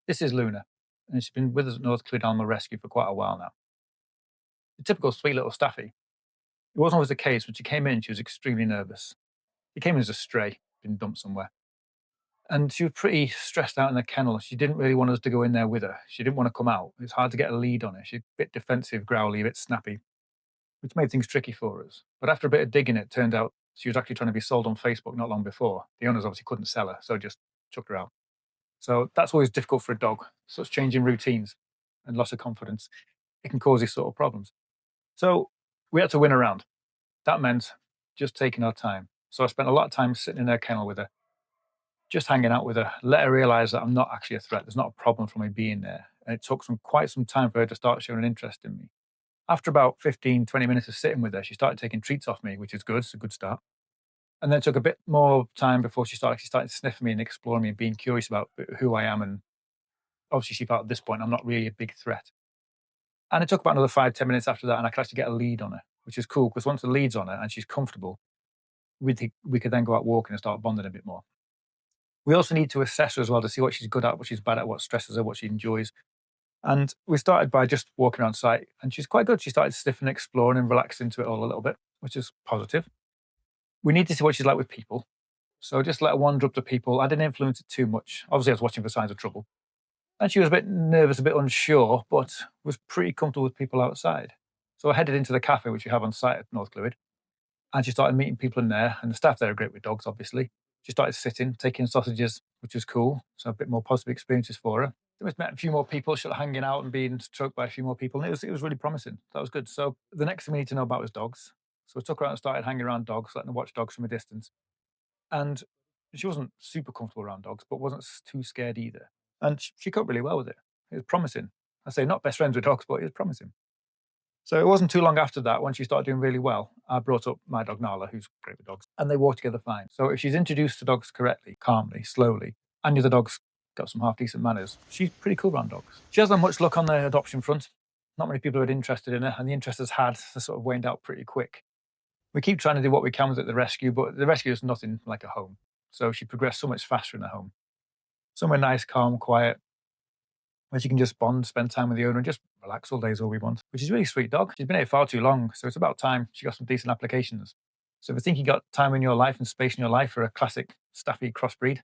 This is Luna, and she's been with us at North Clwyd Animal Rescue for quite a while now. A typical sweet little staffy. It wasn't always the case. When she came in, she was extremely nervous. She came in as a stray, been dumped somewhere. And she was pretty stressed out in the kennel. She didn't really want us to go in there with her. She didn't want to come out. It was hard to get a lead on her. She's a bit defensive, growly, a bit snappy, which made things tricky for us. But after a bit of digging, it turned out she was actually trying to be sold on Facebook not long before. The owners obviously couldn't sell her, so just chucked her out. So that's always difficult for a dog. Such changing routines and loss of confidence. It can cause these sort of problems. So we had to win around. That meant just taking our time. So I spent a lot of time sitting in her kennel with her, just hanging out with her, let her realize that I'm not actually a threat. There's not a problem for me being there. And it took quite some time for her to start showing an interest in me. After about 15, 20 minutes of sitting with her, she started taking treats off me, which is good. It's a good start. And then it took a bit more time before she started sniffing me and exploring me and being curious about who I am. And obviously, she felt at this point I'm not really a big threat. And it took about another 5, 10 minutes after that, and I could actually get a lead on her, which is cool because once the lead's on her and she's comfortable, we could then go out walking and start bonding a bit more. We also need to assess her as well to see what she's good at, what she's bad at, what stresses her, what she enjoys. And we started by just walking around site, and she's quite good. She started sniffing, exploring, and relaxed into it all a little bit, which is positive. We need to see what she's like with people. So just let her wander up to people. I didn't influence it too much. Obviously, I was watching for signs of trouble. And she was a bit nervous, a bit unsure, but was pretty comfortable with people outside. So I headed into the cafe, which we have on site at North Clwyd, and she started meeting people in there. And the staff there are great with dogs, obviously. She started sitting, taking sausages, which was cool. So a bit more positive experiences for her. Then we met a few more people, she was hanging out and being stroked by a few more people. And it was really promising. That was good. So the next thing we need to know about was dogs. So we took her out and started hanging around dogs, letting her watch dogs from a distance. And she wasn't super comfortable around dogs, but wasn't too scared either. And she coped really well with it. It was promising. I say not best friends with dogs, but it was promising. So it wasn't too long after that when she started doing really well. I brought up my dog Nala, who's great with dogs, and they walk together fine. So if she's introduced to dogs correctly, calmly, slowly, and the other dog's got some half decent manners, she's pretty cool around dogs. She hasn't had much luck on the adoption front. Not many people are interested in her, and the interest has had sort of waned out pretty quick. We keep trying to do what we can with it at the rescue, but the rescue is nothing like a home. So she progressed so much faster in a home. Somewhere nice, calm, quiet, where she can just bond, spend time with the owner, and just relax all day is all we want, which is a really sweet dog. She's been here far too long, so it's about time she got some decent applications. So if you think you got time in your life and space in your life for a classic Staffy crossbreed,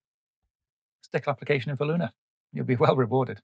stick an application in for Luna. You'll be well rewarded.